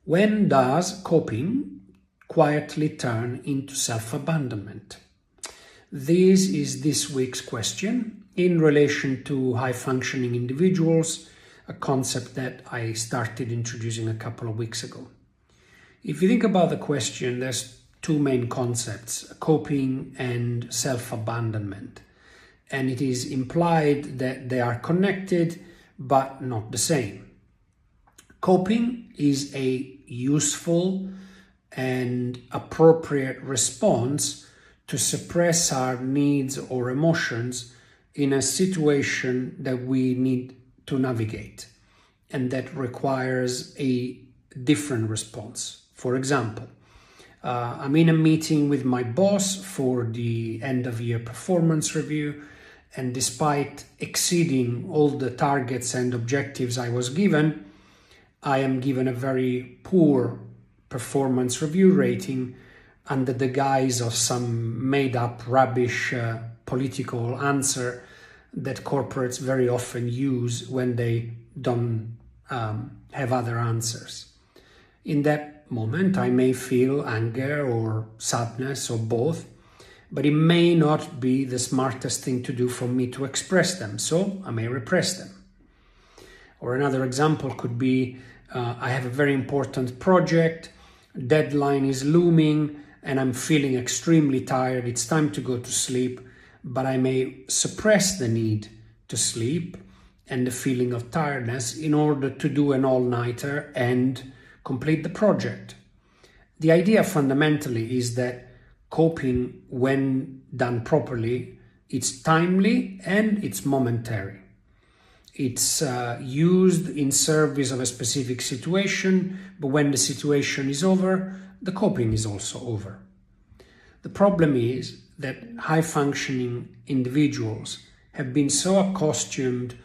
When does coping quietly turn into self-abandonment? This is this week's question in relation to high-functioning individuals, a concept that I started introducing a couple of weeks ago. If you think about the question, there's two main concepts, coping and self-abandonment. And it is implied that they are connected, but not the same. Coping is a useful and appropriate response to suppress our needs or emotions in a situation that we need to navigate and that requires a different response. For example, I'm in a meeting with my boss for the end-of-year performance review, and despite exceeding all the targets and objectives I was given, I am given a very poor performance review rating under the guise of some made-up rubbish political answer that corporates very often use when they don't have other answers. In that moment, I may feel anger or sadness or both, but it may not be the smartest thing to do for me to express them, so I may repress them. Or another example could be, I have a very important project, deadline is looming, and I'm feeling extremely tired, it's time to go to sleep, but I may suppress the need to sleep and the feeling of tiredness in order to do an all-nighter and complete the project. The idea fundamentally is that coping, when done properly, it's timely and it's momentary. It's used in service of a specific situation, but when the situation is over, the coping is also over. The problem is that high-functioning individuals have been so accustomed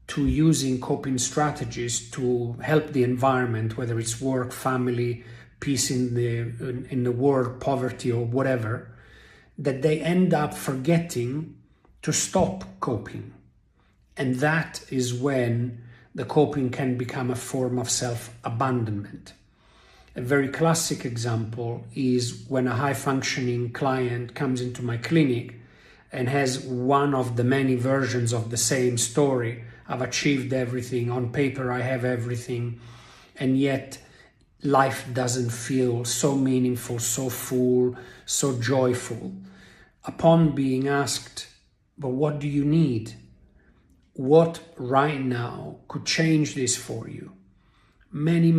to using coping strategies to help the environment, whether it's work, family, peace in the world, poverty, or whatever, that they end up forgetting to stop coping. And that is when the coping can become a form of self-abandonment. A very classic example is when a high-functioning client comes into my clinic and has one of the many versions of the same story. I've achieved everything, on paper I have everything, and yet life doesn't feel so meaningful, so full, so joyful. Upon being asked, but what do you need? What right now could change this for you? Many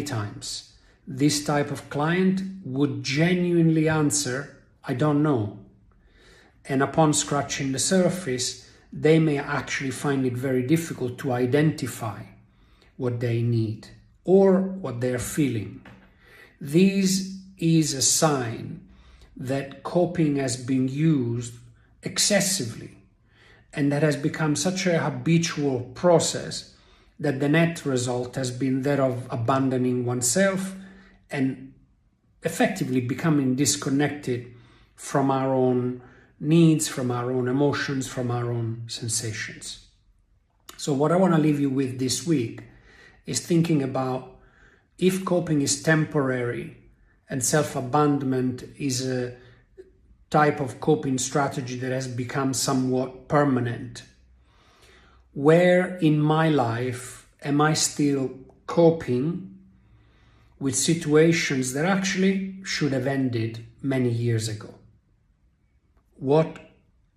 times, this type of client would genuinely answer, I don't know. And upon scratching the surface, they may actually find it very difficult to identify what they need or what they're feeling. This is a sign that coping has been used excessively and that has become such a habitual process that the net result has been that of abandoning oneself and effectively becoming disconnected from our own needs, from our own emotions, from our own sensations. So what I want to leave you with this week is thinking about if coping is temporary and self-abandonment is a type of coping strategy that has become somewhat permanent. Where in my life am I still coping with situations that actually should have ended many years ago? What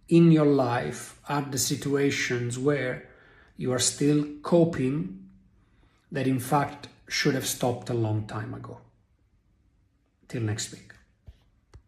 in your life are the situations where you are still coping that in fact should have stopped a long time ago? Till next week.